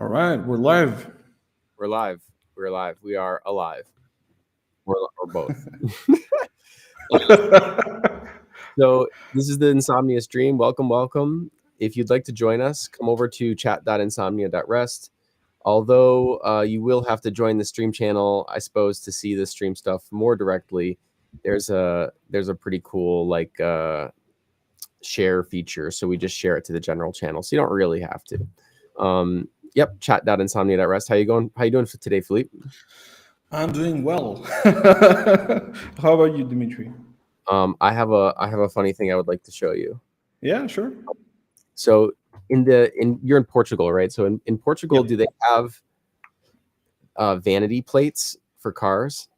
All right, we're live. We're live. We're alive. We are alive. We're both. So this is the Insomnia stream. Welcome. If you'd like to join us, come over to chat.insomnia.rest. Although you will have to join the stream channel, I suppose, to see the stream stuff more directly. There's a pretty cool share feature, so we just share it to the general channel, so you don't really have to. Yep, chat.insomnia.rest. How you doing for today, Philippe? I'm doing well. How about you, Dimitri? I have a funny thing I would like to show you. Yeah, sure. So you're in Portugal, right? So in Portugal, yep. Do they have vanity plates for cars?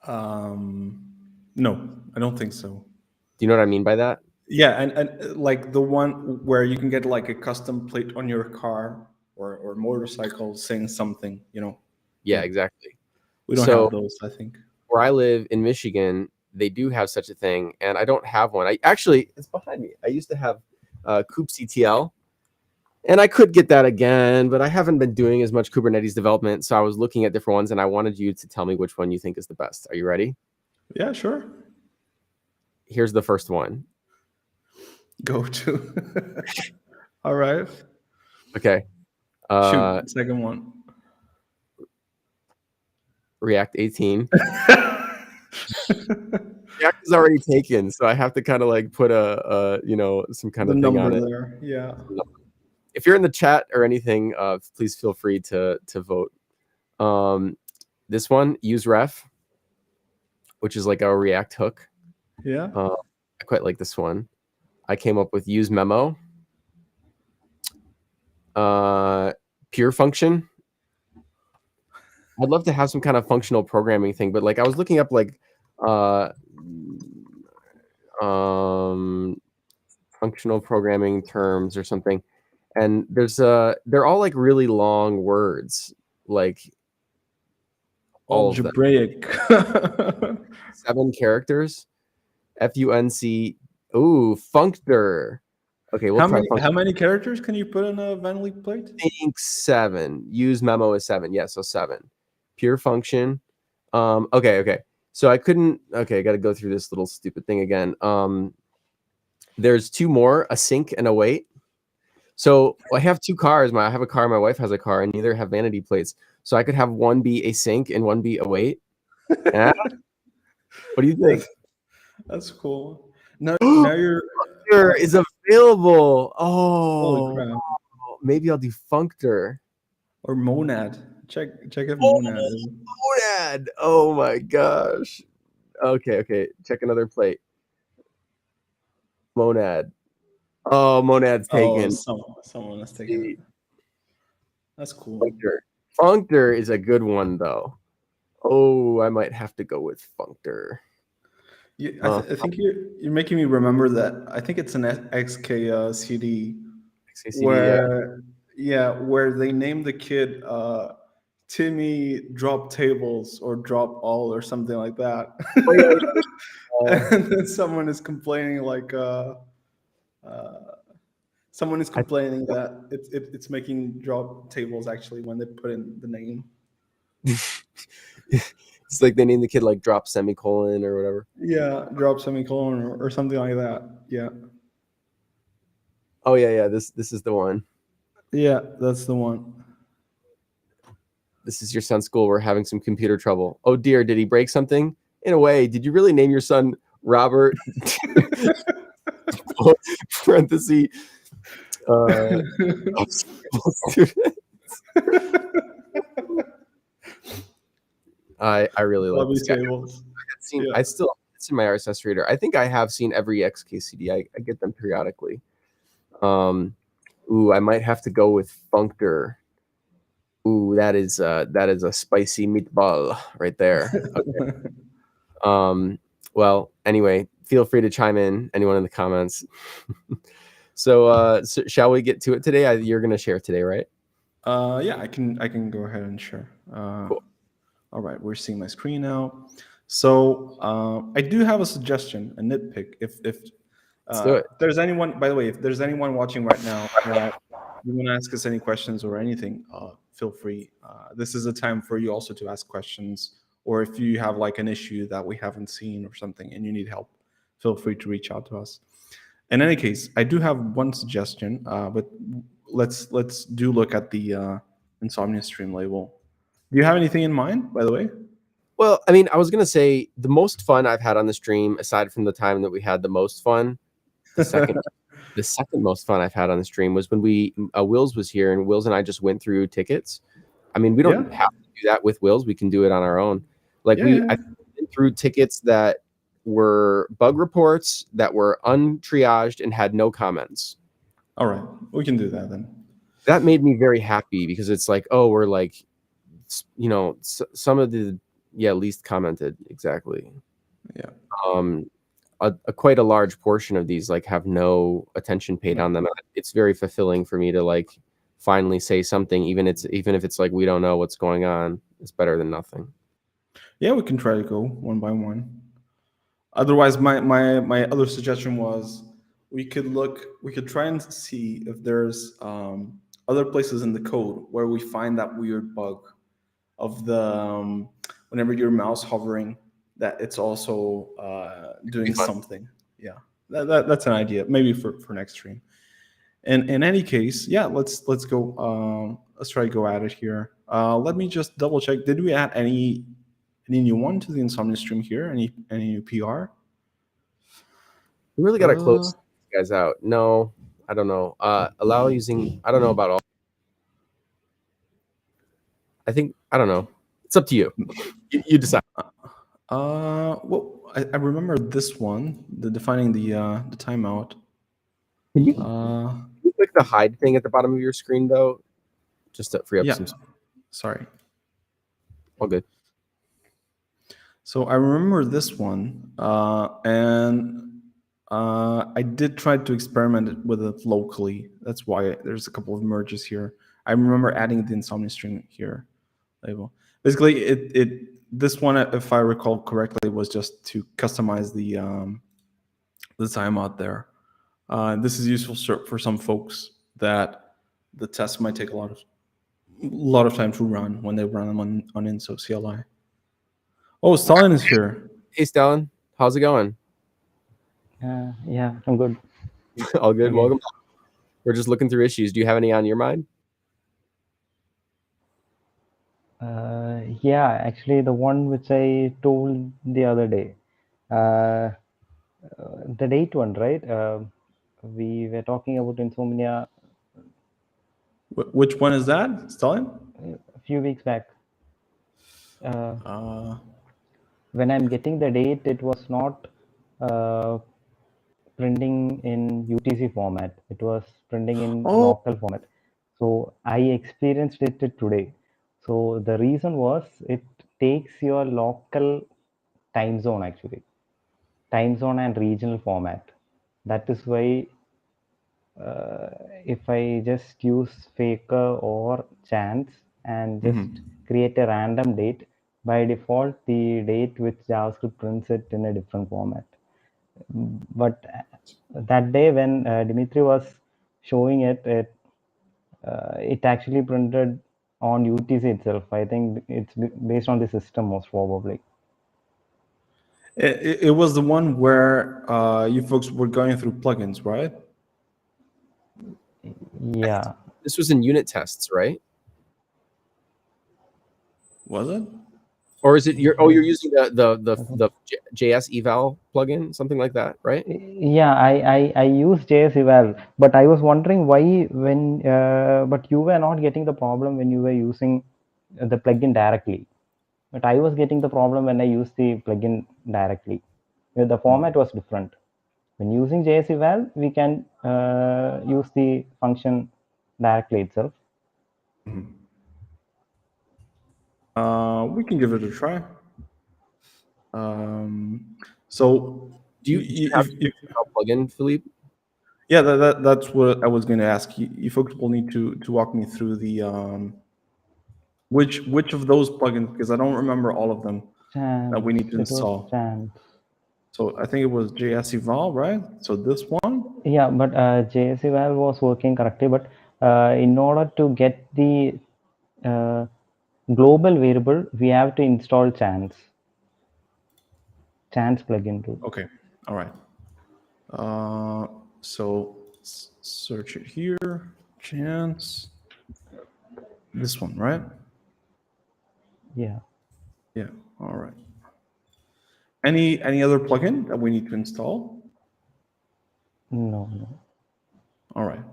No, I don't think so. Do you know what I mean by that? Yeah, and like the one where you can get like a custom plate on your car or motorcycle saying something, you know. Yeah, exactly. We don't have those, I think. Where I live in Michigan, they do have such a thing, and I don't have one. It's behind me. I used to have kubectl, and I could get that again, but I haven't been doing as much Kubernetes development, so I was looking at different ones, and I wanted you to tell me which one you think is the best. Are you ready? Yeah, sure. Here's the first one. Go to. All right. Okay. Shoot, second one. React 18. React is already taken, so I have to kind of like put some kind of thing on it. There. Yeah. If you're in the chat or anything, please feel free to vote. This one, use ref, which is like a React hook. Yeah. I quite like this one. I came up with use memo. Pure function. I'd love to have some kind of functional programming thing, but like I was looking up like functional programming terms or something, and they're all like really long words, like algebraic. 7 characters. FUNC. Ooh, functor. Okay, we'll try. How many characters can you put in a vanity plate? I think 7. Use memo is 7. Yeah, so 7. Pure function. Okay. So I couldn't. Okay, I got to go through this little stupid thing again. There's 2 more: async and await. So I have 2 cars. I have a car. My wife has a car, and neither have vanity plates. So I could have one be async and one be await. Yeah. What do you think? That's cool. Now your functor is available. Oh, holy crap. Maybe I'll do functor or monad. Check if monad is. Monad. Oh my gosh. Okay. Check another plate. Monad. Oh, monad's taken. Someone has taken it. That's cool. Functor is a good one though. Oh, I might have to go with functor. I think you're making me remember that. I think it's an XKCD where where they named the kid Timmy Drop Tables or Drop All or something like that. And then someone is complaining that it's making drop tables actually when they put in the name. It's like they named the kid like drop semicolon or whatever. Yeah, drop semicolon or something like that. Yeah. Oh yeah. This is the one. Yeah, that's the one. This is your son's school. We're having some computer trouble. Oh dear, did he break something? In a way, did you really name your son Robert? Parenthesis. I really love this guy. I still it's in my RSS reader. I think I have seen every XKCD. I get them periodically. Ooh, I might have to go with functor. Ooh, that is a spicy meatball right there. Okay. Well, anyway, feel free to chime in, anyone in the comments. So shall we get to it today? You're going to share today, right? Yeah, I can go ahead and share. Cool. All right, we're seeing my screen now. So I do have a suggestion, a nitpick. If Let's do it. There's anyone, by the way, if there's anyone watching right now that you want to ask us any questions or anything, feel free. This is a time for you also to ask questions, or if you have like an issue that we haven't seen or something and you need help, feel free to reach out to us. In any case, I do have one suggestion, but let's do look at the Insomnia stream label. Do you have anything in mind, by the way? Well, I mean, I was gonna say the most fun I've had on the stream, aside from the time that we had the most fun, the second most fun I've had on the stream was when Wills was here, and Wills and I just went through tickets. I mean, we don't have to do that with Wills; we can do it on our own. Like I went through tickets that were bug reports that were untriaged and had no comments. All right, we can do that then. That made me very happy because it's like, oh, we're like, you know, some of the least commented, exactly. Yeah. Quite a large portion of these like have no attention paid on them. It's very fulfilling for me to like finally say something, even if it's like we don't know what's going on. It's better than nothing. Yeah, we can try to go one by one. Otherwise, my other suggestion was we could try and see if there's other places in the code where we find that weird bug of the whenever your mouse hovering, that it's also doing something. Yeah, that's an idea, maybe for next stream. And in any case, yeah, let's go. Let's try to go at it here. Let me just double check. Did we add any new one to the Insomnia stream here? Any new PR? We really got to close these guys out. No, I don't know. Allow using. I don't know about all. I don't know. It's up to you. You decide. Well, I remember this one, the defining the timeout. Can you click the hide thing at the bottom of your screen though, just to free up some. Sorry. All good. So I remember this one, and I did try to experiment with it locally. That's why there's a couple of merges here. I remember adding the Insomnia string here label. Basically, this one, if I recall correctly, was just to customize the timeout there. This is useful for some folks that the test might take a lot of time to run when they run them on Inso CLI. Oh, Stalin is here. Hey, Stalin, how's it going? Yeah, I'm good. All good. Okay. Welcome. We're just looking through issues. Do you have any on your mind? Yeah, actually, the one which I told the other day, the date one, right? We were talking about Insomnia. Which one is that, Stalin? A few weeks back. When I'm getting the date, it was not printing in UTC format. It was printing in local format. So I experienced it today. So the reason was it takes your local time zone, actually. Time zone and regional format. That is why if I just use faker or chance and just create a random date, by default, the date with JavaScript prints it in a different format. But that day when Dimitri was showing it actually printed on UTC itself. I think it's based on the system most probably. It was the one where you folks were going through plugins, right? Yeah. This was in unit tests, right? Was it? Or is it you're using the JS eval plugin, something like that, right? Yeah, I use JS eval, but I was wondering why when but you were not getting the problem when you were using the plugin directly. But I was getting the problem when I used the plugin directly. The format was different. When using JS eval, we can use the function directly itself. We can give it a try. So do you have a plugin, Philippe? Yeah, that's what I was going to ask. You folks will need to walk me through the which of those plugins, because I don't remember all of them that we need to install. So I think it was JS eval, right? So this one. Yeah, but JS eval was working correctly, but in order to get the global variable, we have to install chance plugin too. Okay, all right. So search it here, chance. This one, right? Yeah. Yeah. All right. Any other plugin that we need to install? No. All right.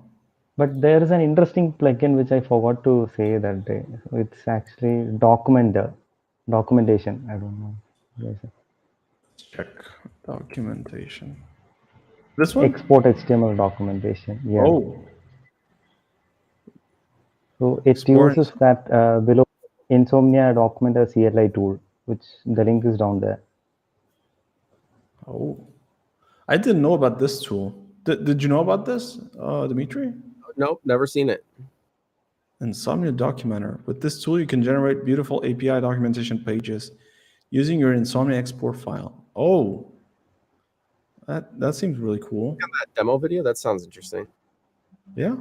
But there is an interesting plugin which I forgot to say that day. It's actually documentation. I don't know. Let's check documentation. This one? Export HTML documentation. Yeah. Oh. So it Export. uses that below Insomnia Documenter CLI tool, which the link is down there. Oh, I didn't know about this tool. Did you know about this, Dimitri? Nope, never seen it. Insomnia Documenter. With this tool, you can generate beautiful API documentation pages using your Insomnia export file. Oh, that seems really cool. That demo video, that sounds interesting. Yeah.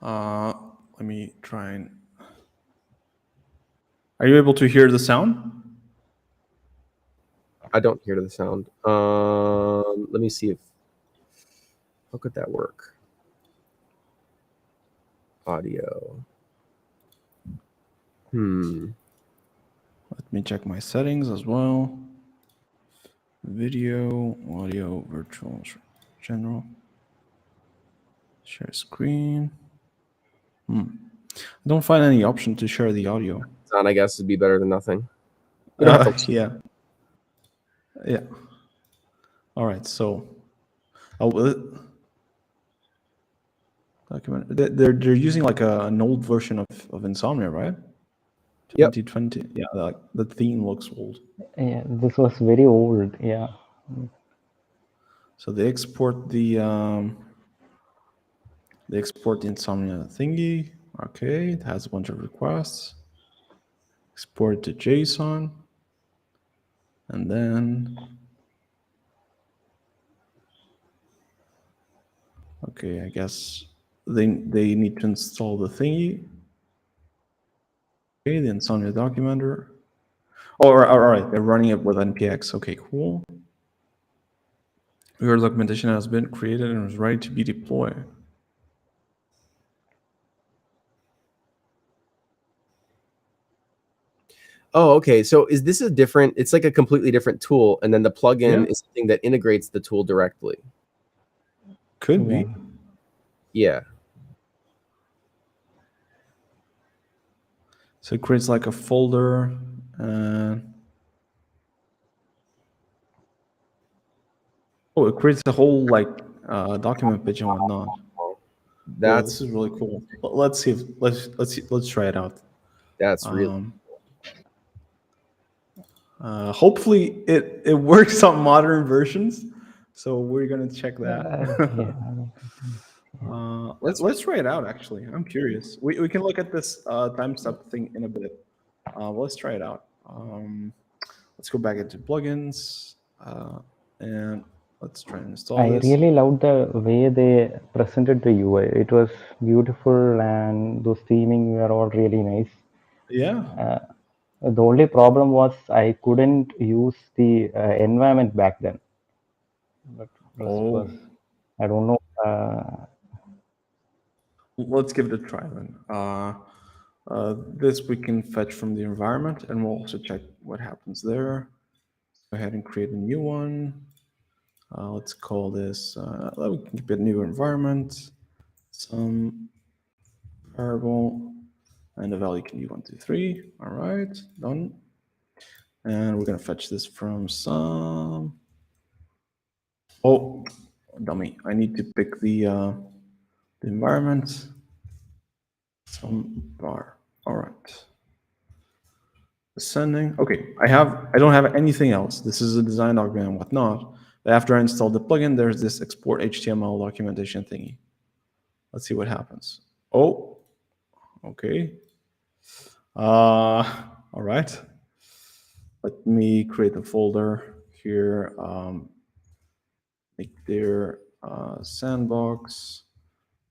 Let me try and. Are you able to hear the sound? I don't hear the sound. Let me see if. How could that work? Audio. Let me check my settings as well. Video, audio, virtual, general. Share screen. I don't find any option to share the audio. Sound, I guess, would be better than nothing. Yeah. Yeah. All right. So, document. They're using like an old version of Insomnia, right? Yep. 2020. Yeah. Like the theme looks old. Yeah, this was very old. Yeah. So they export the Insomnia thingy. Okay, it has a bunch of requests. Export to JSON, and then okay, I guess they need to install the thingy. Okay, the Insomnia Documenter. Oh, all right, they're running it with npx. Okay, cool. Your documentation has been created and is ready to be deployed. Oh, okay. So is this a different? It's like a completely different tool, and then the plugin is something that integrates the tool directly. Could be. Yeah. So it creates like a folder and it creates a whole like document page and whatnot. This is really cool. Let's see. Let's try it out. That's really. Hopefully it works on modern versions. So we're gonna check that. Let's try it out. Actually, I'm curious. We can look at this time step thing in a bit. Let's try it out. Let's go back into plugins and let's try and install this. I really loved the way they presented the UI. It was beautiful, and those theming were all really nice. Yeah. The only problem was I couldn't use the environment back then. But was, I don't know. Let's give it a try then. This we can fetch from the environment, and we'll also check what happens there. Go ahead and create a new one. Let's call this, we can keep it new environment, some variable, and the value can be 1, 2, 3. All right, done. And we're gonna fetch this from some. Oh, dummy! I need to pick the environment. Some bar. All right. Ascending. Okay, I don't have anything else. This is a design document and whatnot. But after I install the plugin, there's this export HTML documentation thingy. Let's see what happens. Oh, okay. All right. Let me create a folder here. Make their sandbox.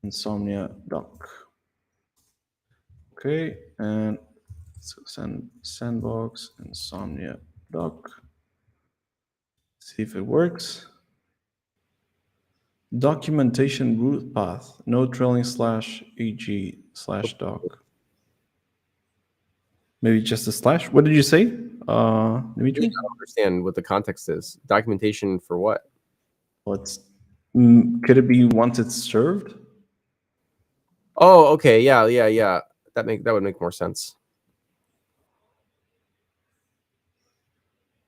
Insomnia Doc. Okay, and so sandbox Insomnia Doc. See if it works. Documentation root path, no trailing /ag/doc. Maybe just a slash. What did you say, Dimitri? I don't understand what the context is. Documentation for what? Well, could it be once it's served? Oh, okay, yeah. That would make more sense.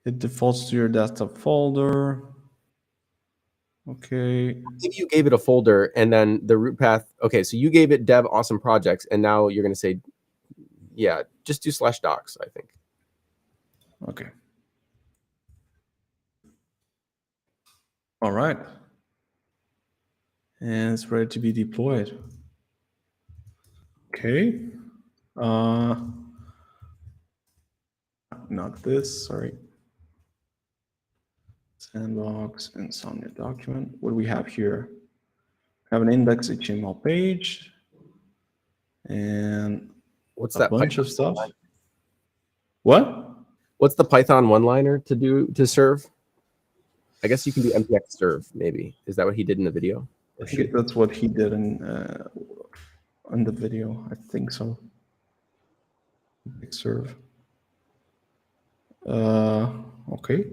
It defaults to your desktop folder. Okay. Maybe you gave it a folder and then the root path. Okay, so you gave it dev awesome projects, and now you're going to say, yeah, just do /docs, I think. Okay. All right. And it's ready to be deployed. Okay. Not this, sorry. Sandbox, Insomnia document. What do we have here? We have an index HTML page and What's a that bunch Python of stuff. one-liner? What? What's the Python one-liner to serve? I guess you can do npx serve, maybe. Is that what he did in the video? I think that's what he did in the video. I think so. Big serve. Okay.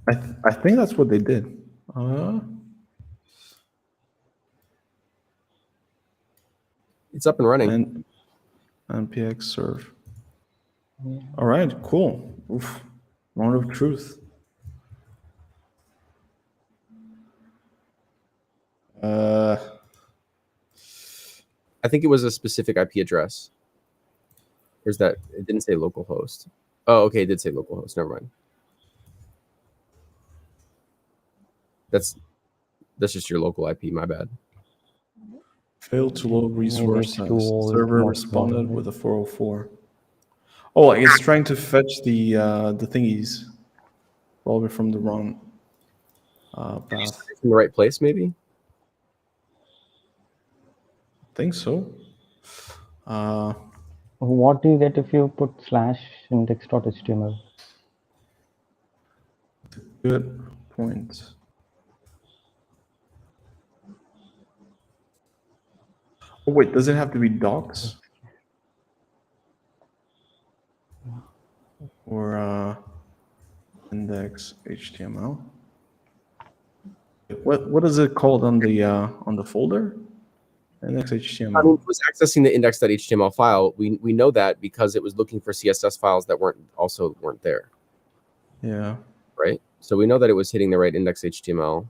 I think that's what they did. It's up and running. And npx serve. All right, cool. Oof. Moment of truth. I think it was a specific IP address. Where's that? It didn't say localhost. Oh, okay, it did say localhost. Never mind. That's just your local IP. My bad. Failed to load resources. Server responded with a 404. Oh, like it's trying to fetch the thingies, probably from the wrong path. In the right place, maybe. I think so. What do you get if you put /index.html? Good point. Oh wait, does it have to be docs? Or index HTML? What is it called on the folder? Index HTML. I mean, it was accessing the index.html file. We know that because it was looking for CSS files that weren't there. Yeah. Right. So we know that it was hitting the right index.html.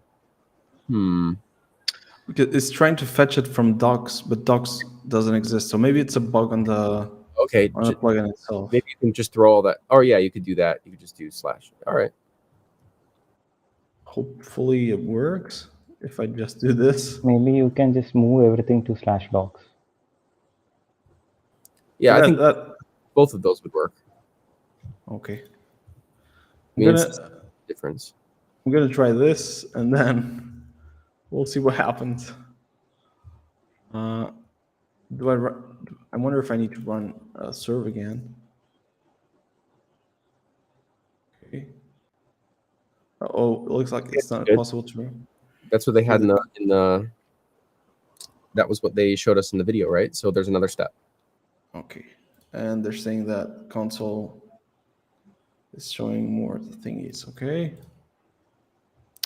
Because it's trying to fetch it from docs, but docs doesn't exist. So maybe it's a bug on the plugin itself. Maybe you can just throw all that. Oh yeah, you could do that. You could just do /. All right. Hopefully it works if I just do this. Maybe you can just move everything to /docs. Yeah, I think both of those would work. Okay. Difference. I'm gonna try this and then we'll see what happens. I wonder if I need to run serve again. Okay. Oh, it looks like it's not possible to run. That's what they had in the. That was what they showed us in the video, right? So there's another step. Okay, and they're saying that console is showing more of the thingies. Okay.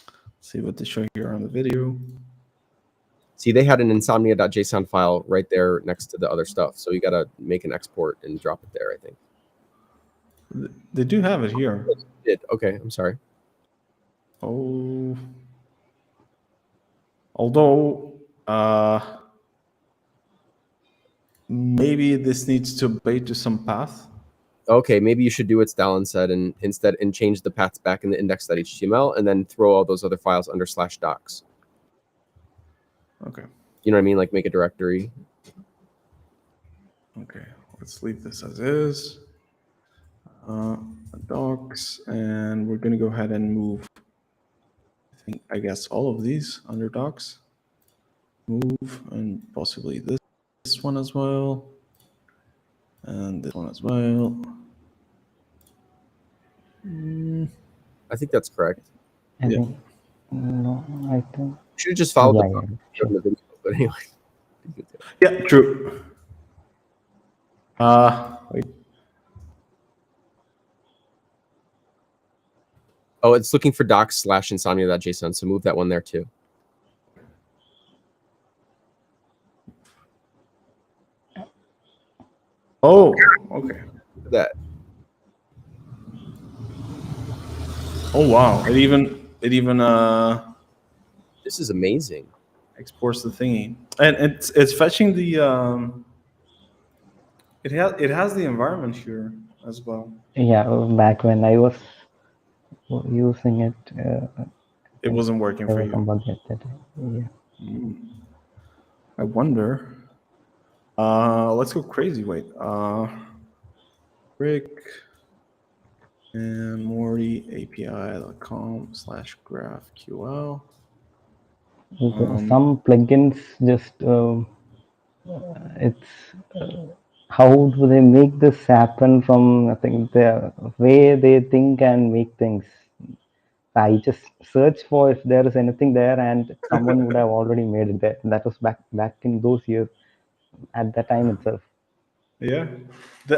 Let's see what they show here on the video. See, they had an insomnia.json file right there next to the other stuff. So you got to make an export and drop it there, I think. They do have it here. Okay, I'm sorry. Oh. Although, maybe this needs to obey to some path. Okay, maybe you should do what Stalin said and change the paths back in the index.html and then throw all those other files under /docs. Okay. You know what I mean? Like make a directory. Okay, let's leave this as is. Docs, and we're going to go ahead and move I guess all of these under docs. Move, and possibly this one as well. And this one as well. I think that's correct. I think no. I think Should have just followed sure. the video, but anyway. Yeah, true. Wait. Oh, it's looking for docs/insomnia.json, so move that one there too. Oh, okay. That. Oh wow! It even This is amazing. exports the thingy, and it's fetching the It has the environment here as well. Yeah, back when I was using it, It wasn't working for you. Yeah. I wonder. Let's go crazy. Wait. Rick and Morty API.com/GraphQL. Some plugins just it's how do they make this happen from I think the way they think and make things. I just search for if there is anything there, and someone would have already made it there. That was back in those years, at that time itself. Yeah,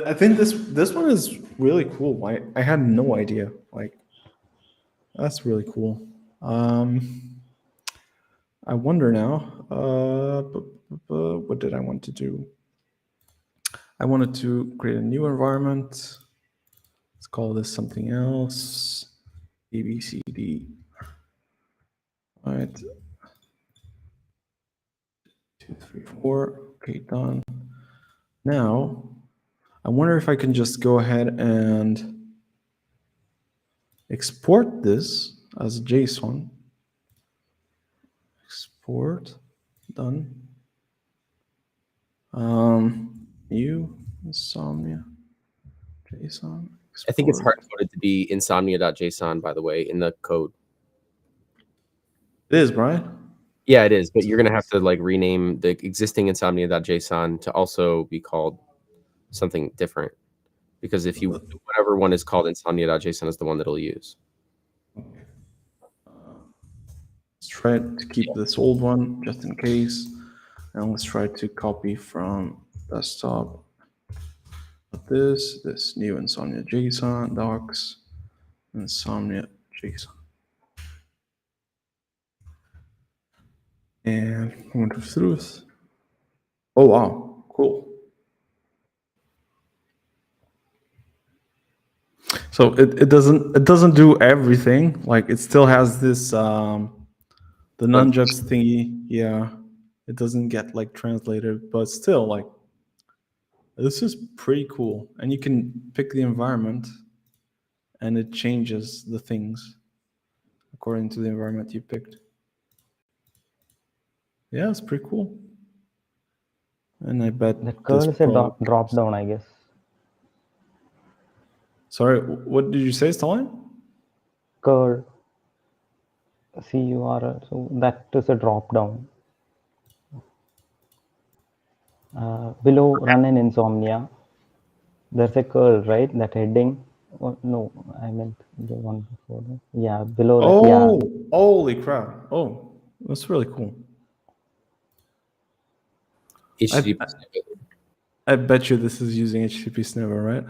I think this one is really cool. I had no idea. Like, that's really cool. I wonder now. What did I want to do? I wanted to create a new environment. Let's call this something else. ABCD. All right. 2, 3, 4. Okay, done. Now, I wonder if I can just go ahead and export this as JSON. Export. Done. New Insomnia JSON. Export. I think it's hard coded to be insomnia.json, by the way, in the code. It is, Brian. Yeah, it is, but you're gonna have to like rename the existing insomnia.json to also be called something different, because if you whatever one is called insomnia.json is the one that it'll use. Let's try to keep this old one just in case, and let's try to copy from desktop this new Insomnia JSON docs, Insomnia JSON. And moment of truth. Oh wow, cool. So it doesn't do everything. Like, it still has this the nunjucks thingy. Yeah, it doesn't get like translated, but still, like, this is pretty cool. And you can pick the environment, and it changes the things according to the environment you picked. Yeah, it's pretty cool. And I bet that curl is a drop down, I guess. Sorry, what did you say, Stalin? Curl. CURL. So that is a drop down. Below run in Insomnia, there's a curl, right? That heading. Oh, no, I meant the one before that. Yeah, below that. Oh, yeah. Holy crap! Oh, that's really cool. I bet you this is using HTTP Sniffer, right?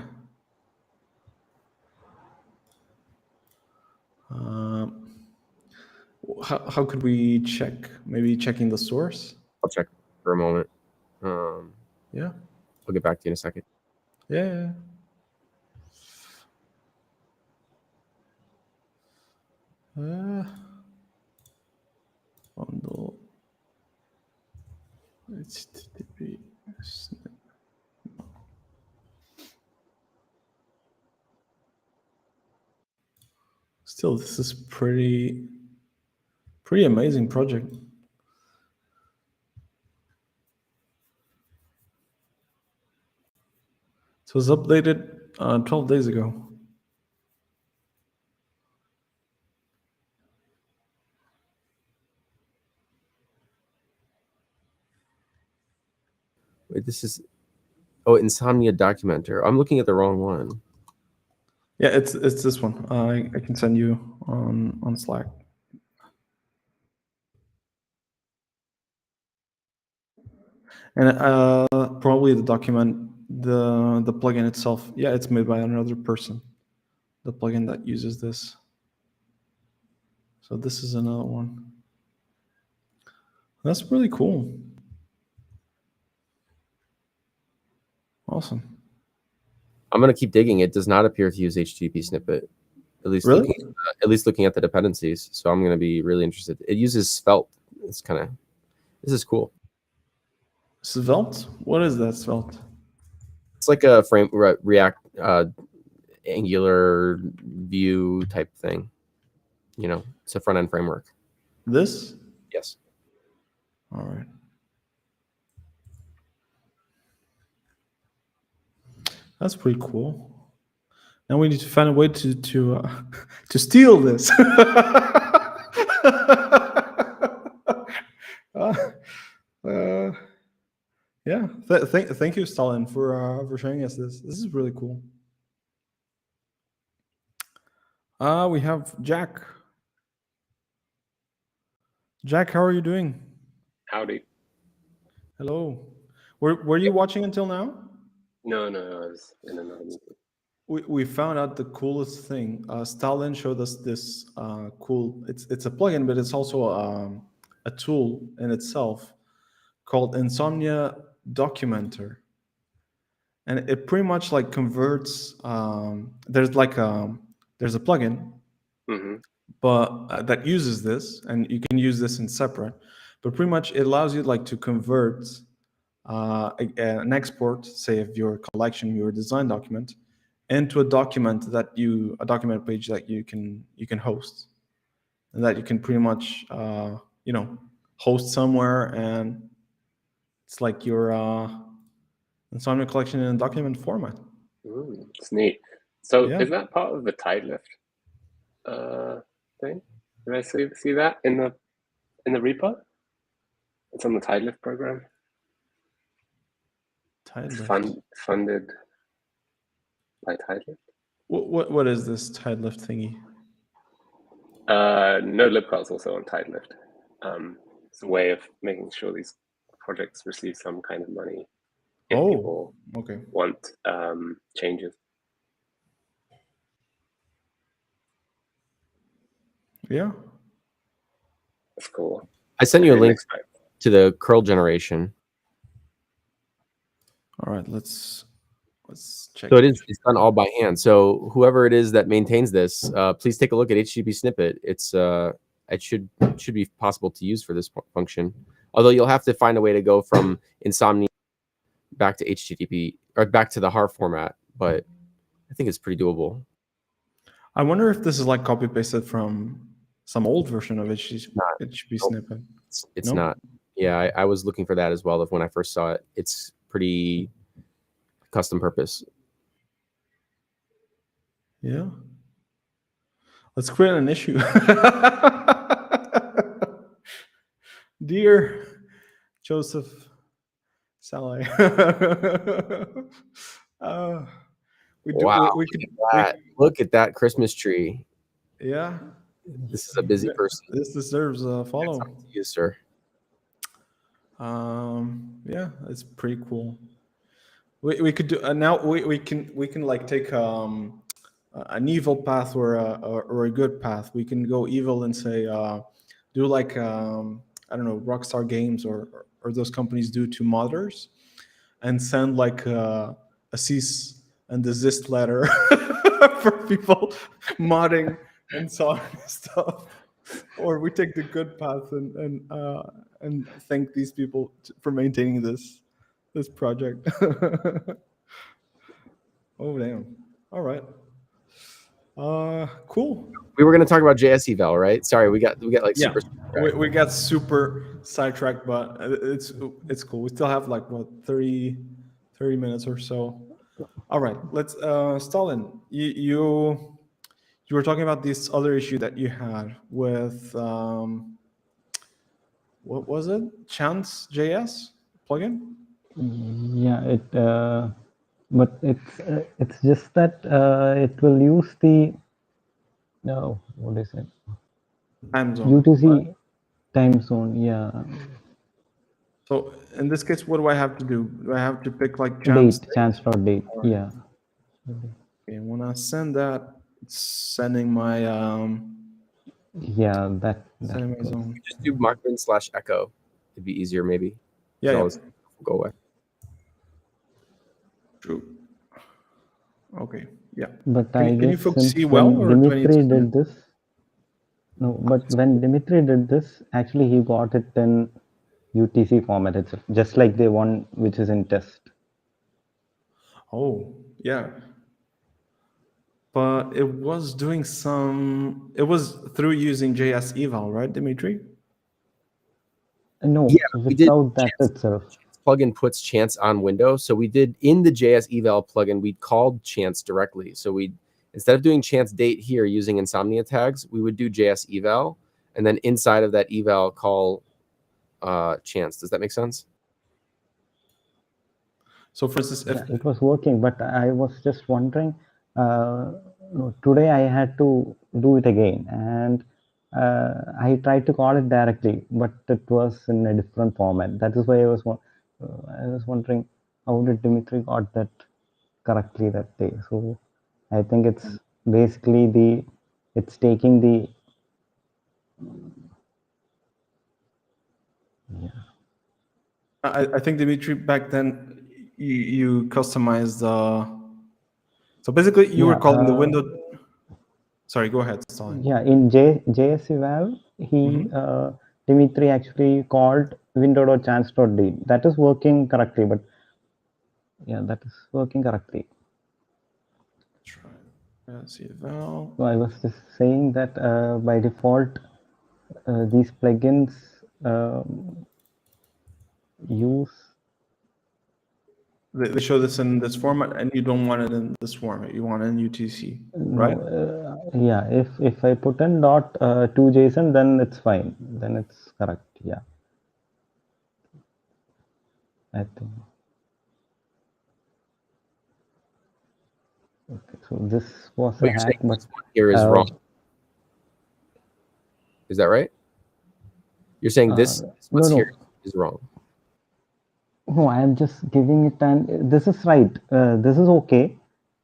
How could we check? Maybe checking the source? I'll check for a moment. Yeah. I'll get back to you in a second. Yeah. Bundle HTTP Sniffer. Still, this is pretty amazing project. So it was updated 12 days ago. This is Insomnia Documenter. I'm looking at the wrong one. Yeah, it's this one. I can send you on Slack. And probably the plugin itself. Yeah, it's made by another person. The plugin that uses this. So this is another one. That's really cool. Awesome. I'm gonna keep digging. It does not appear to use HTTP snippet. At least really? looking at the dependencies. So I'm gonna be really interested. It uses Svelte. It's kind of, this is cool. Svelte? What is that Svelte? It's like a React Angular Vue type thing. You know, it's a front end framework. This? Yes. All right. That's pretty cool. Now we need to find a way to steal this. Yeah. Thank you, Stalin, for showing us this. This is really cool. We have Jack. Jack, how are you doing? Howdy. Hello. Were you watching until now? No, I was in another meeting. We found out the coolest thing. Stalin showed us this cool. It's a plugin, but it's also a tool in itself called Insomnia Documenter, and it pretty much like converts. There's a plugin, but that uses this, and you can use this in separate. But pretty much it allows you like to convert an export, say of your collection, your design document, into a document page that you can host, and that you can pretty much host somewhere, and it's like your Insomnia collection in a document format. It's neat. So Yeah. Is that part of the Tidelift thing? Did I see that in the repo? It's on the Tidelift program. Tidelift. Funded by Tidelift. What is this Tidelift thingy? No libcar's also on Tidelift. It's a way of making sure these projects receive some kind of money if people want changes. Yeah, that's cool. I sent you a link to the curl generation. All right, let's check. So it's done all by hand. So whoever it is that maintains this, please take a look at HTTP snippet. It should be possible to use for this function. Although you'll have to find a way to go from Insomnia back to HTTP or back to the HAR format, but I think it's pretty doable. I wonder if this is like copy pasted from some old version of HTTP snippet. It's not. Yeah, I was looking for that as well. When I first saw it, it's pretty custom purpose. Yeah. Let's create an issue. Dear Joseph Saleh. Wow, look at that Christmas tree. Yeah. This is a busy person. This deserves a follow. Yes, sir. Yeah, it's pretty cool. We could do now. We can like take an evil path or a good path. We can go evil and say do like I don't know, Rockstar Games or those companies do to modders, and send like a cease and desist letter for people modding and so on and stuff. Or we take the good path and thank these people for maintaining this project. Oh damn! All right. Cool. We were going to talk about JS eval, right? Sorry, we got like super. We got super sidetracked, but it's cool. We still have like what 30 minutes or so. All right, let's Stalin. You were talking about this other issue that you had with what was it? Chance JS plugin? Yeah, but it's just that it will use the no, what is it? Time zone. UTC Right? time zone. Yeah, So in this case, what do I have to do? Do I have to pick like chance date, date? chance dot date. All right. Yeah. Okay, when I send that, it's sending my Yeah, that sending my goes. zone. Just do Markman/echo. It'd be easier, maybe. Yeah, All this will go away. True. Okay. Yeah. But Can I you guess folks since see well, when or do I need to Dimitri zoom in? did this, no, but when Dimitri did this, actually he got it in UTC format itself, just like the one which is in test. Oh, yeah. But it was doing some. It was through using JS eval, right, Dimitri? No, Yeah, we did without that chance. itself. Plugin puts chance on window. So we did in the JS eval plugin, we called chance directly. So we, instead of doing chance date here using Insomnia tags, we would do JS eval, and then inside of that eval call chance. Does that make sense? So for instance, if Yeah, it was working, but I was just wondering. No, today I had to do it again, and I tried to call it directly, but it was in a different format. That is why I was wondering how did Dimitri got that correctly that day. So I think it's basically it's taking the I think Dimitri back then you customized so basically you were calling the window. Sorry, go ahead, Stalin. Yeah, in JS eval, Dimitri actually called window.chance.date. That is working correctly, but yeah, that is working correctly. Try. See eval. So I was just saying that by default, these plugins use. They show this in this format, and you don't want it in this format. You want it in UTC, right? No, yeah, if I put in dot to JSON, then it's fine. Then it's correct. Yeah, I think. Okay, so this was But a you're hack, saying but this one here is wrong. Is that right? You're saying this what's no. here is wrong. No, I am just giving it an. This is right. This is okay.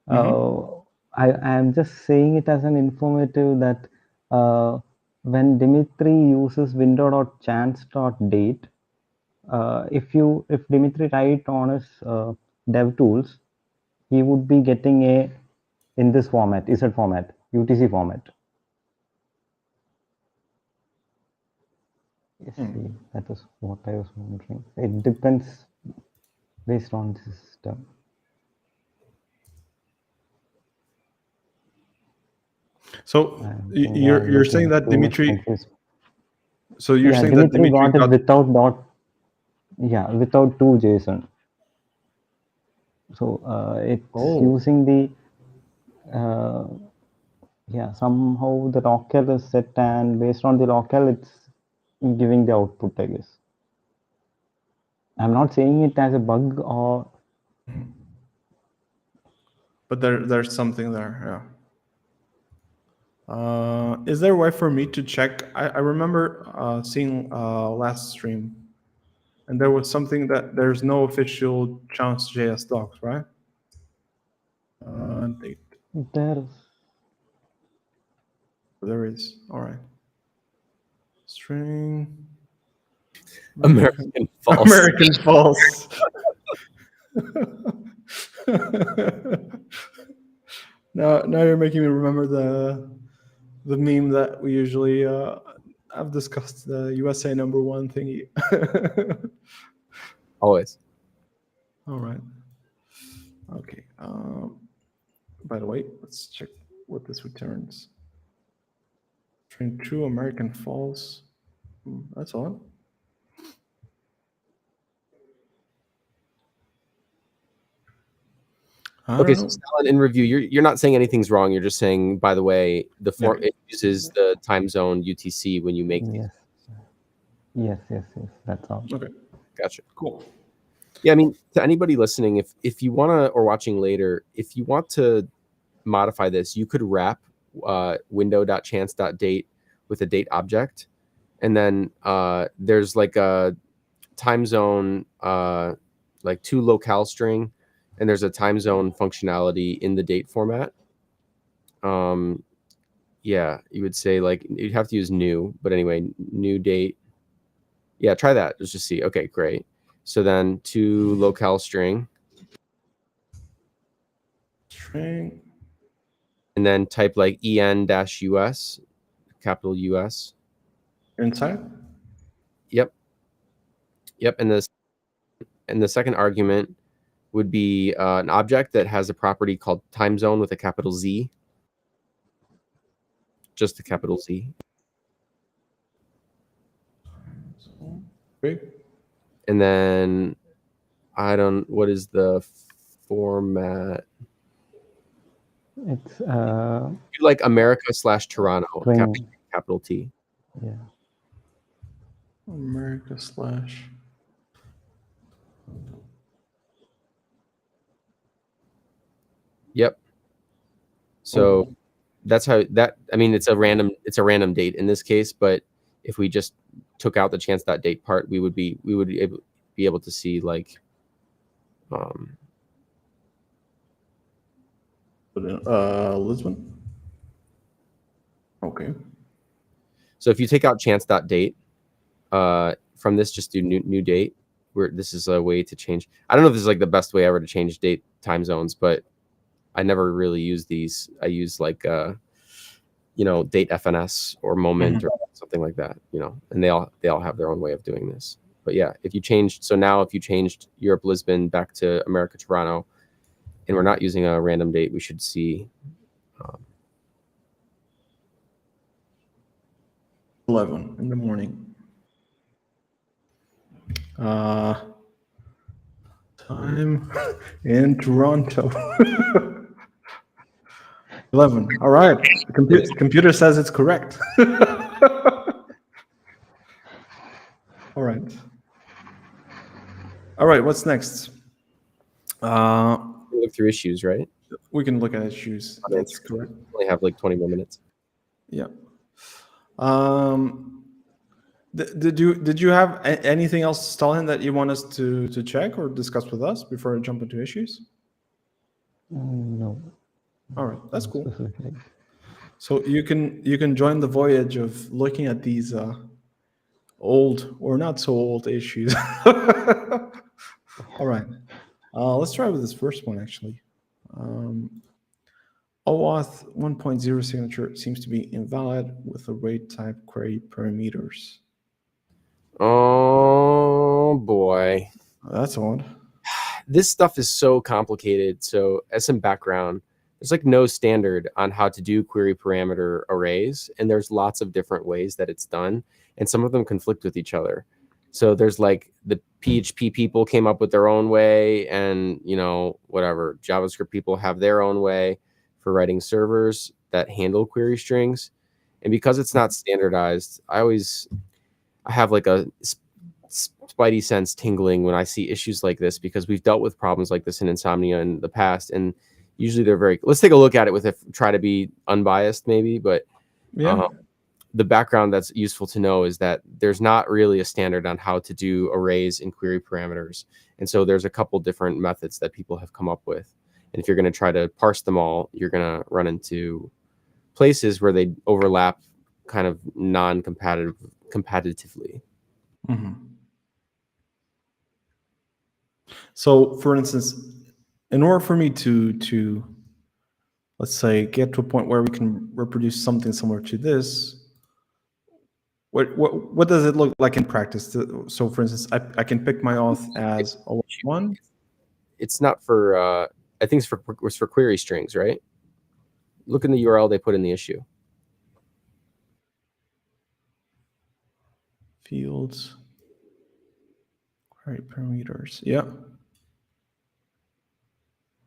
I am just saying it as an informative that when Dimitri uses window.chance.date, if Dimitri write on his dev tools, he would be getting a in this format, Z format, UTC format. Yes, see, that is what I was wondering. It depends based on the system. So you're saying that Dimitri. So you're saying that Dimitri Dimitri got it without dot. Yeah, without to JSON. So it's using the yeah, somehow the local is set, and based on the local, it's giving the output, I guess. I'm not saying it as a bug or. But there's something there, yeah. Is there a way for me to check? I remember seeing last stream, and there was something that there's no official chance.js docs, right? Date. There is. All right. String. American false. American false. now you're making me remember the meme that we usually I've discussed, the USA #1 thingy. Always. All right. Okay. By the way, let's check what this returns. String true, American false. That's odd. Okay, so Stalin, in review, you're not saying anything's wrong. You're just saying, by the way, the form it uses the time zone UTC when you make these. Yes, that's all. Okay, gotcha. Cool. Yeah, I mean, to anybody listening, if you want to, or watching later, if you want to modify this, you could wrap window.chance.date with a date object, and then there's like a time zone, like to locale string, and there's a time zone functionality in the date format. Yeah, you would say like you'd have to use new, but anyway, new date. Yeah, try that. Let's just see. Okay, great. So then to locale string, and then type like en-us, capital US. Inside? Yep. And the second argument would be an object that has a property called time zone with a capital Z. Just a capital Z. Great. And then what is the format? It's like America/Toronto, capital T. Yeah. America/ Yep. So that's how that, I mean, it's a random date in this case, but if we just took out the chance.date part, we would be able to see like Lisbon. Okay. So if you take out chance.date from this, just do new date, where this is a way to change. I don't know if this is like the best way ever to change date time zones, but I never really use these. I use like date FNS or moment or something like that, and they all have their own way of doing this. But yeah, if you changed Europe Lisbon back to America Toronto, and we're not using a random date, we should see 11 in the morning. Time in Toronto. 11. All right. The computer says it's correct. All right. All right. What's next? Look through issues, right? We can look at issues. That's correct. We only have like 20 more minutes. Yeah. Did you have anything else, Stalin, that you want us to check or discuss with us before I jump into issues? No. All right, that's cool. So you can join the voyage of looking at these old or not so old issues. All right, let's try with this first one actually. OAuth 1.0 signature seems to be invalid with array type query parameters. Oh boy, that's odd. This stuff is so complicated. So as some background, there's like no standard on how to do query parameter arrays, and there's lots of different ways that it's done, and some of them conflict with each other. So there's like the PHP people came up with their own way, and whatever, JavaScript people have their own way for writing servers that handle query strings. And because it's not standardized, I have like a spidey sense tingling when I see issues like this, because we've dealt with problems like this in Insomnia in the past, and usually they're let's take a look at it try to be unbiased maybe, but the background that's useful to know is that there's not really a standard on how to do arrays and query parameters. And so there's a couple different methods that people have come up with. And if you're going to try to parse them all, you're going to run into places where they overlap kind of competitively. Mm-hmm. So, for instance, in order for me to let's say get to a point where we can reproduce something similar to this, what does it look like in practice? So, for instance, I can pick my auth as OAuth1. It's not for I think it's for query strings, right? Look in the URL they put in the issue. Fields, query parameters. Yeah.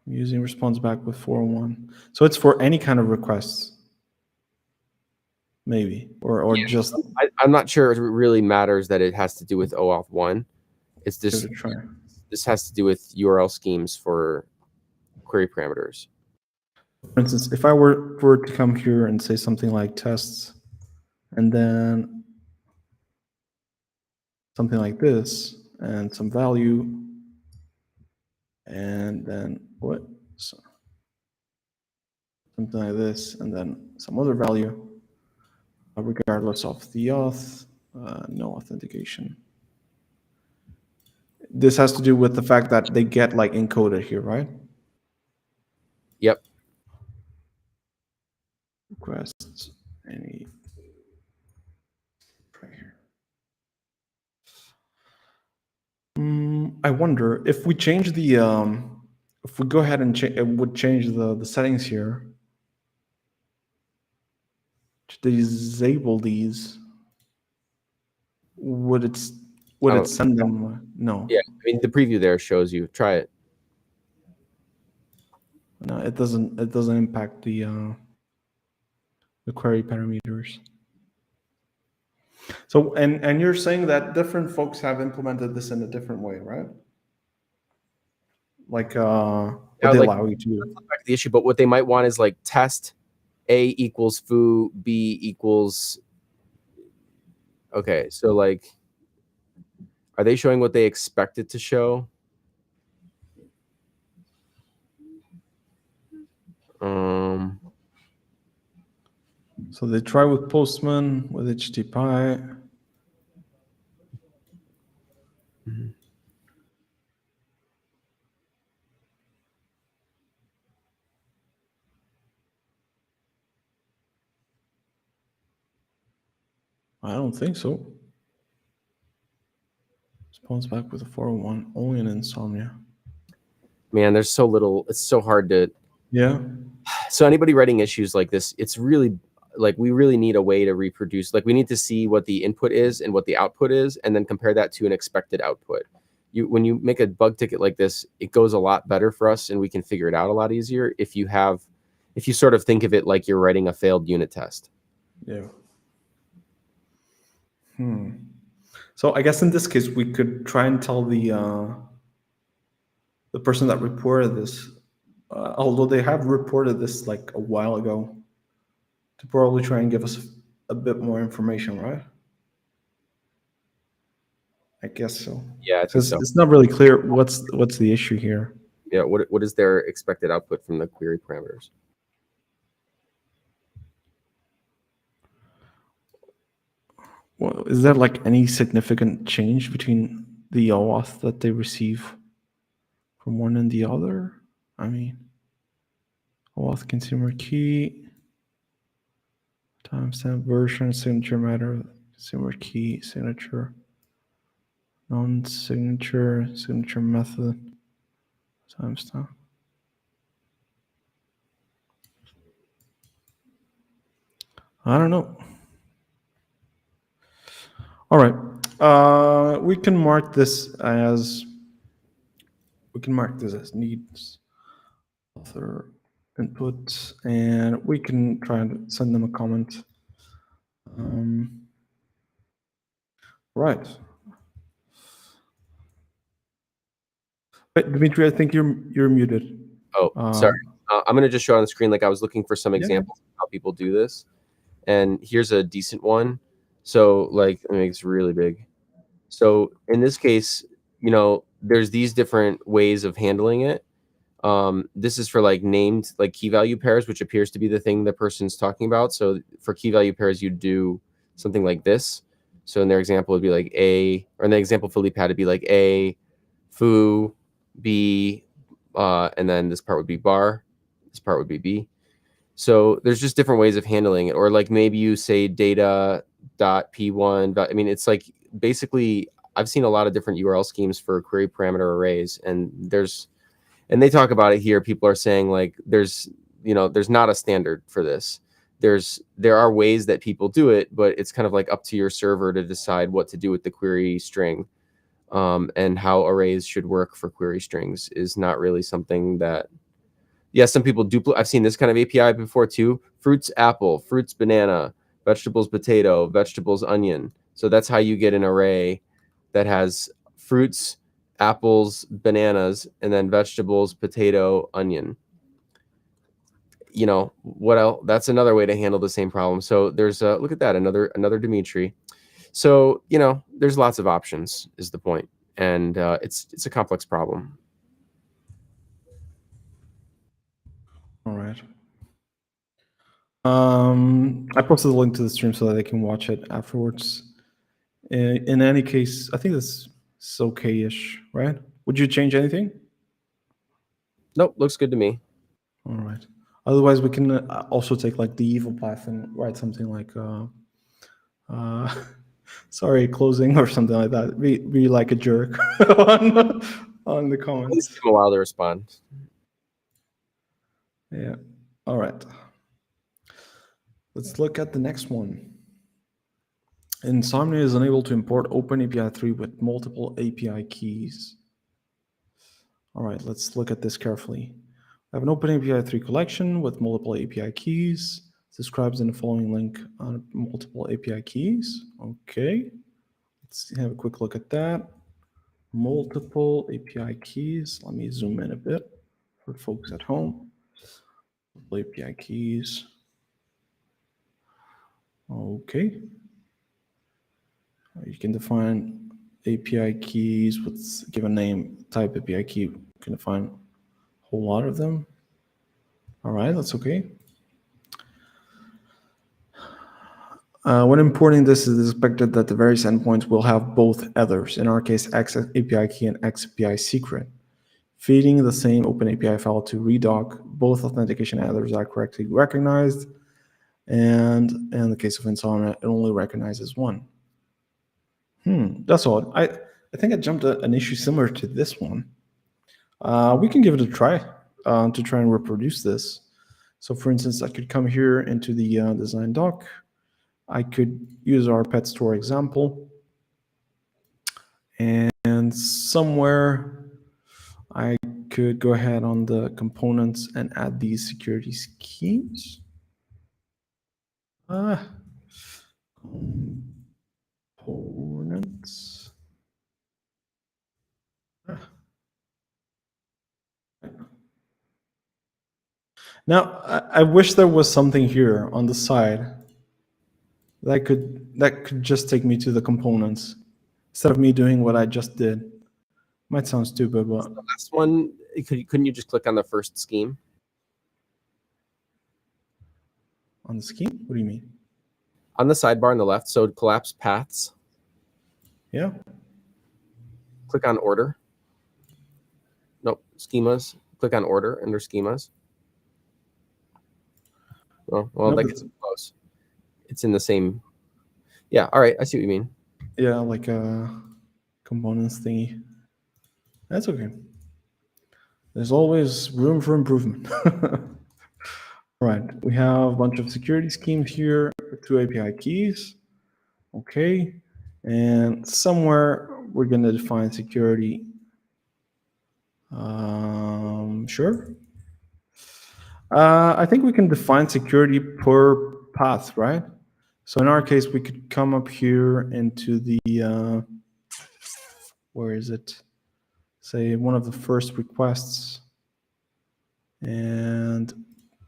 I'm using response back with 401. So it's for any kind of requests, maybe, or just. I'm not sure it really matters that it has to do with OAuth1. It's just This has to do with URL schemes for query parameters. For instance, if I were to come here and say something like tests, and then something like this, and some value, and then what? So, something like this, and then some other value, regardless of the auth, no authentication. This has to do with the fact that they get like encoded here, right? Yep. Requests any right here. I wonder if we change the if we go ahead and would change the settings here to disable these, would it send them? No. Yeah, I mean the preview there shows you. Try it. No, it doesn't. It doesn't impact the query parameters. So, and you're saying that different folks have implemented this in a different way, right? Like what they allow you to do. That's not the issue, but what they might want is like test A equals foo, B equals. Okay, so like, are they showing what they expect it to show? So they try with Postman, with HTTP. I don't think so. Response back with a 401 only in Insomnia. Man, there's so little. It's so hard to. Yeah. So anybody writing issues like this, it's really like we really need a way to reproduce. Like we need to see what the input is and what the output is, and then compare that to an expected output. When you make a bug ticket like this, it goes a lot better for us, and we can figure it out a lot easier if you sort of think of it like you're writing a failed unit test. Yeah. So I guess in this case, we could try and tell the person that reported this, although they have reported this like a while ago, to probably try and give us a bit more information, right? I guess so. Yeah, It's not really clear what's the issue here. Yeah, what is their expected output from the query parameters? Well, is there like any significant change between the OAuth that they receive from one and the other? I mean, OAuth consumer key, timestamp version, signature matter, consumer key, signature, non-signature, signature method, timestamp. I don't know. All right, we can mark this as needs author input, and we can try and send them a comment. Right. Wait, Dimitri, I think you're muted. Oh, sorry. I'm going to just show on the screen, like I was looking for some examples of how people do this. And here's a decent one. So like, let me make this really big. So in this case, there's these different ways of handling it. This is for like named like key value pairs, which appears to be the thing the person's talking about. So for key value pairs, you do something like this. So in their example, it'd be like A, or in the example Philippe had, it'd be like A, foo, B, and then this part would be bar. This part would be B. So there's just different ways of handling it. Or like maybe you say data.p1. I mean, it's like basically I've seen a lot of different URL schemes for query parameter arrays, and they talk about it here. People are saying like there's not a standard for this. There are ways that people do it, but it's kind of like up to your server to decide what to do with the query string. And how arrays should work for query strings is not really something that, some people I've seen this kind of API before too. Fruits apple, fruits banana, vegetables potato, vegetables onion. So that's how you get an array that has fruits, apples, bananas, and then vegetables, potato, onion. You know, what else? That's another way to handle the same problem. So there's look at that, another Dimitri. So, you know, there's lots of options is the point. And it's a complex problem. All right. I posted the link to the stream so that they can watch it afterwards. In any case, I think this is okay-ish, right? Would you change anything? Nope, looks good to me. All right. Otherwise, we can also take like the evil path and write something like, sorry, closing or something like that. Be like a jerk on the comments. Let's give them a while to respond. Yeah. All right. Let's look at the next one. Insomnia is unable to import OpenAPI 3 with multiple API keys. All right, let's look at this carefully. I have an OpenAPI 3 collection with multiple API keys. It's described in the following link on multiple API keys. Okay, let's have a quick look at that. Multiple API keys. Let me zoom in a bit for folks at home. Multiple API keys. Okay. You can define API keys with given name, type API key. You can define a whole lot of them. All right, that's okay. When importing this, it is expected that the various endpoints will have both headers, in our case, X API key and X API secret. Feeding the same OpenAPI file to redoc, both authentication headers are correctly recognized, and in the case of Insomnia, it only recognizes one. That's odd. I think I jumped an issue similar to this one. We can give it a try to try and reproduce this. So for instance, I could come here into the design doc. I could use our pet store example. And somewhere I could go ahead on the components and add these security schemes. Components. Now, I wish there was something here on the side that could just take me to the components instead of me doing what I just did. Might sound stupid, but the last one, couldn't you just click on the first scheme? On the scheme? What do you mean? On the sidebar on the left, so collapse paths. Yeah. Click on order. Nope, schemas. Click on order under schemas. Oh, well, No, that gets close. It's in the same. Yeah, all right, I see what you mean. Yeah, like a components thingy. That's okay. There's always room for improvement. All right, we have a bunch of security schemes here, 2 API keys. Okay, and somewhere we're going to define security. Sure. I think we can define security per path, right? So in our case, we could come up here into the, where is it? Say one of the first requests. And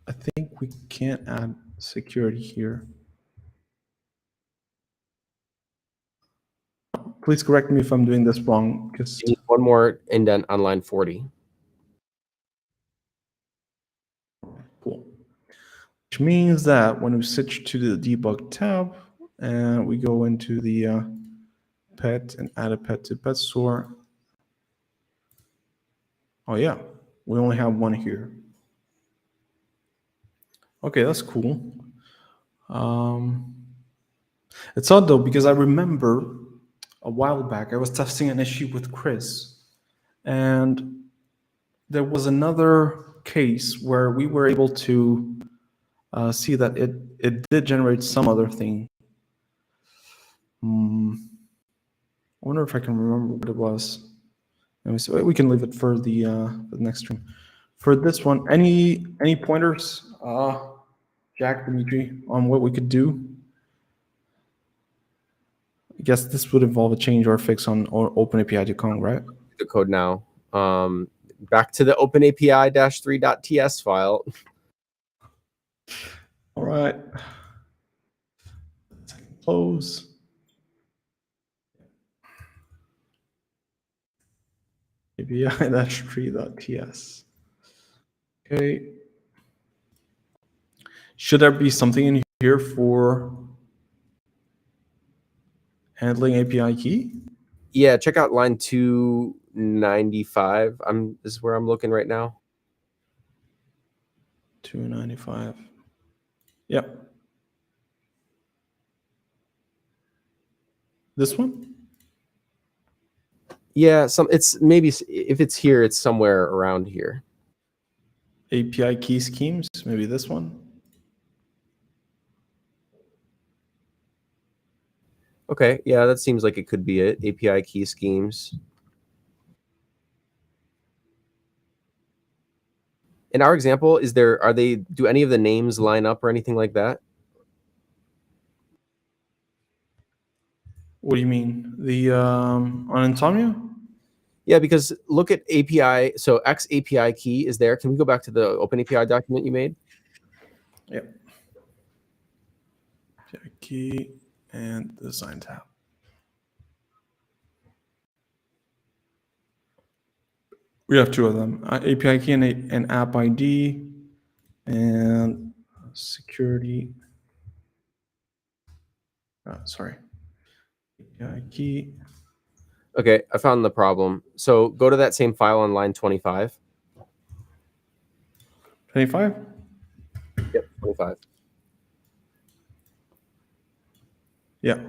I think we can't add security here. Please correct me if I'm doing this wrong. Because you need one more indent on line 40. Cool. Which means that when we switch to the debug tab and we go into the pet and add a pet to pet store. Oh yeah, we only have one here. Okay, that's cool. It's odd though, because I remember a while back I was testing an issue with Chris, and there was another case where we were able to see that it did generate some other thing. I wonder if I can remember what it was. Let me see. We can leave it for the next stream. For this one, any pointers, Jack, Dimitri, on what we could do? I guess this would involve a change or fix on OpenAPI to Kong, right? the code now. Back to the OpenAPI-3.ts file. All right. Close. API-3.ts. Okay. Should there be something in here for handling API key? Yeah, check out line 295. This is where I'm looking right now. 295. Yep. This one? Yeah, it's maybe if it's here, it's somewhere around here. API key schemes, maybe this one. Okay, yeah, that seems like it could be it. API key schemes. In our example, do any of the names line up or anything like that? What do you mean? The on Insomnia? Yeah, because look at API. So X API key is there. Can we go back to the OpenAPI document you made? Yep. API key and design tab. We have two of them: API key and app ID, and security. Sorry. API key. Okay, I found the problem. So go to that same file on line 25. 25? Yep, 25. Yeah.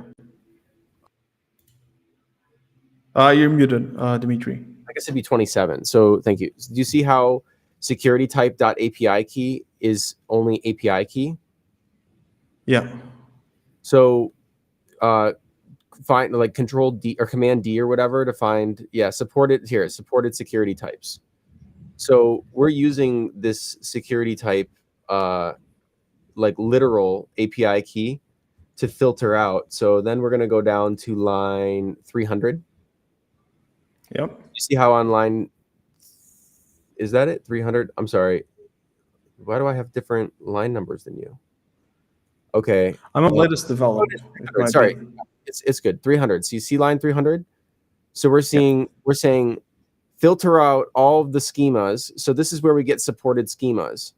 You're muted, Dimitri. I guess it'd be 27. So thank you. Do you see how security type.api key is only API key? Yeah. So find like Control D or Command D or whatever to find, supported security types. So we're using this security type like literal API key to filter out. So then we're going to go down to line 300. Yep. You see how on line, is that it? 300? I'm sorry. Why do I have different line numbers than you? Okay. I'm on latest developed. Sorry. It's good. 300. So you see line 300? So we're saying filter out all of the schemas. So this is where we get supported schemas.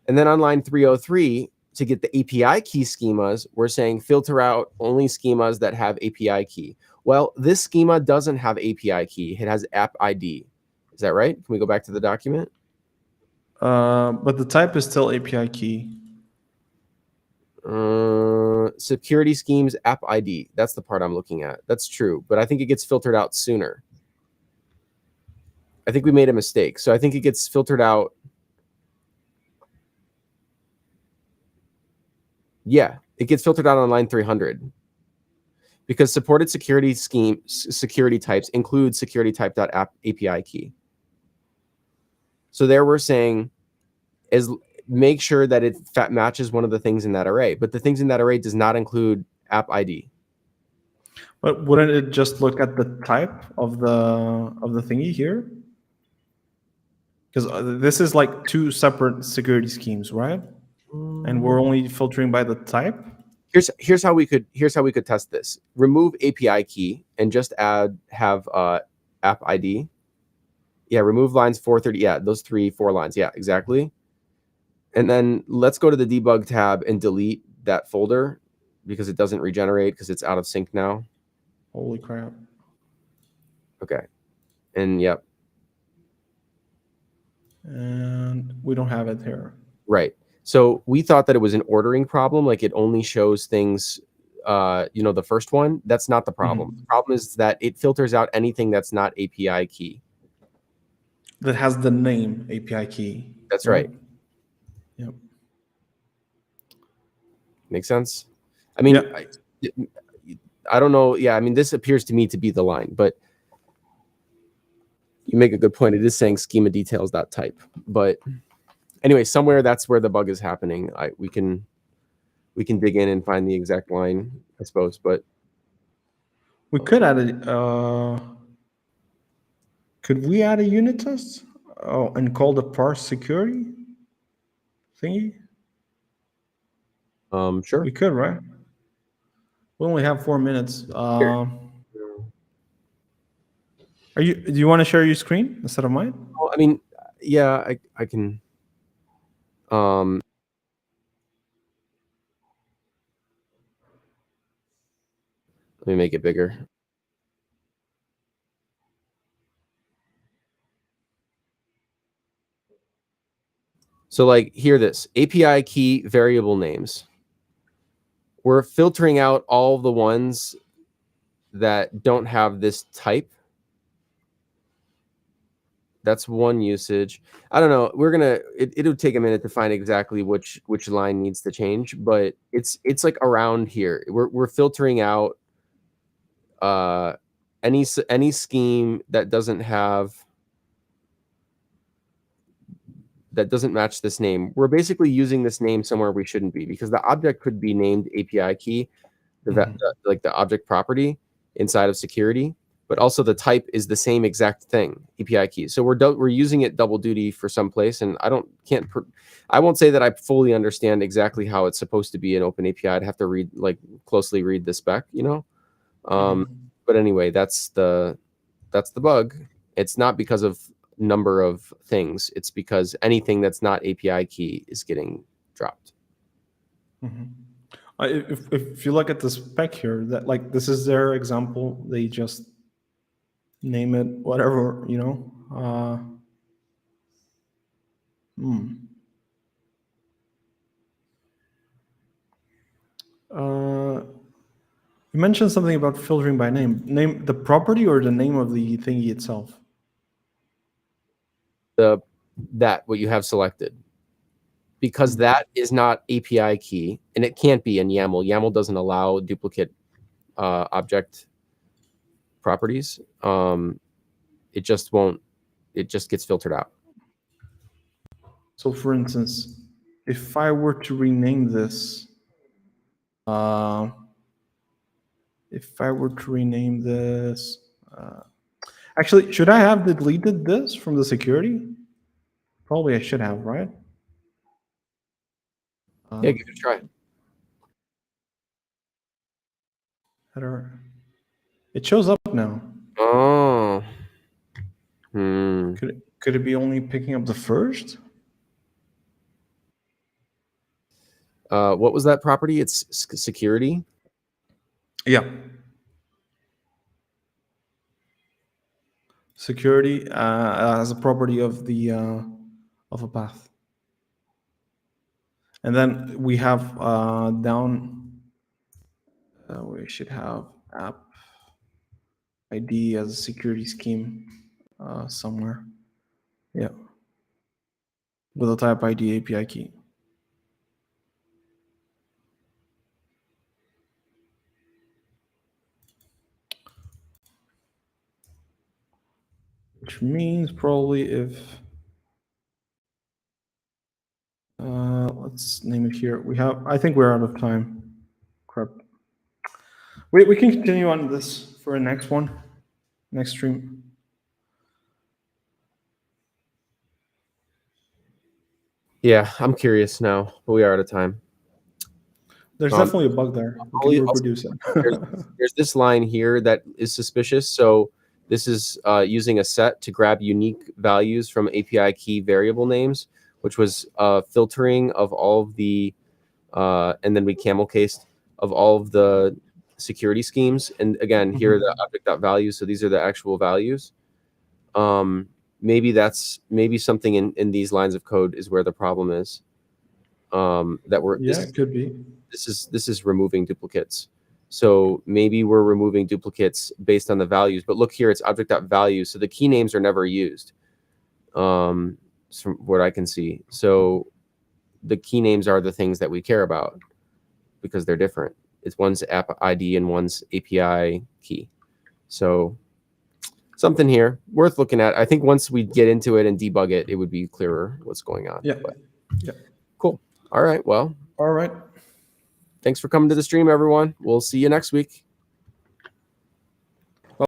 And then on line 303, to get the API key schemas, we're saying filter out only schemas that have API key. Well, this schema doesn't have API key. It has app ID. Is that right? Can we go back to the document? But the type is still API key. Security schemes app ID. That's the part I'm looking at. That's true, but I think it gets filtered out sooner. I think we made a mistake. So I think it gets filtered out. Yeah, it gets filtered out on line 300 because supported security types include security type.app API key. So there we're saying make sure that it matches one of the things in that array, but the things in that array does not include app ID. But wouldn't it just look at the type of the thingy here? Because this is like two separate security schemes, right? And we're only filtering by the type. Here's how we could test this. Remove API key and just have app ID. Yeah, remove lines 430. Yeah, those 4 lines. Yeah, exactly. And then let's go to the debug tab and delete that folder because it doesn't regenerate because it's out of sync now. Holy crap. Okay. And yep. And we don't have it here. Right. So we thought that it was an ordering problem, like it only shows things, the first one. That's not the problem. Mm-hmm. The problem is that it filters out anything that's not API key. That has the name API key. That's right. Yep. Makes sense? I mean, yeah. I don't know. Yeah, I mean, this appears to me to be the line, but you make a good point. It is saying schema details.type, but anyway, somewhere that's where the bug is happening. We can dig in and find the exact line, I suppose, but we could add it. Could we add a unit test? Oh, and call the parse security thingy? Sure. We could, right? We only have 4 minutes. Do you want to share your screen instead of mine? Well, I mean, yeah, I can. Let me make it bigger. So like, hear this, API key variable names. We're filtering out all the ones that don't have this type. That's one usage. I don't know. We're gonna. It'll take a minute to find exactly which line needs to change, but it's like around here. We're filtering out any scheme that doesn't match this name. We're basically using this name somewhere we shouldn't be, because the object could be named API key, like the object property inside of security, but also the type is the same exact thing, API key. So we're using it double duty for some place, and I won't say that I fully understand exactly how it's supposed to be an open API. I'd have to closely read the spec, you know. But anyway, that's the bug. It's not because of number of things. It's because anything that's not API key is getting dropped. If you look at the spec here, that like this is their example. They just name it whatever, you know. You mentioned something about filtering by name. Name the property or the name of the thingy itself? What you have selected, because that is not API key, and it can't be in YAML. YAML doesn't allow duplicate object properties. It just won't. It just gets filtered out. So, for instance, if I were to rename this, actually, should I have deleted this from the security? Probably I should have, right? Yeah, give it a try. Header. It shows up now. Oh. Could it be only picking up the first? What was that property? It's security. Yeah. Security as a property of the of a path. And then we have down. We should have app ID as a security scheme somewhere. Yeah. With a type ID API key. Which means probably if let's name it here. I think we're out of time. Crap. We can continue on this for a next stream. Yeah, I'm curious now, but we are out of time. There's definitely a bug there. We can reproduce it. There's this line here that is suspicious. So this is using a set to grab unique values from API key variable names, which was filtering of all of the, and then we camel cased of all of the security schemes. And again, here are the object.values. So these are the actual values. Maybe something in these lines of code is where the problem is. It could be. This is removing duplicates. So maybe we're removing duplicates based on the values. But look here, it's object.value. So the key names are never used, from what I can see. So the key names are the things that we care about because they're different. It's one's app ID and one's API key. So something here worth looking at. I think once we get into it and debug it, it would be clearer what's going on. Yeah. Cool. All right. Well. All right. Thanks for coming to the stream, everyone. We'll see you next week.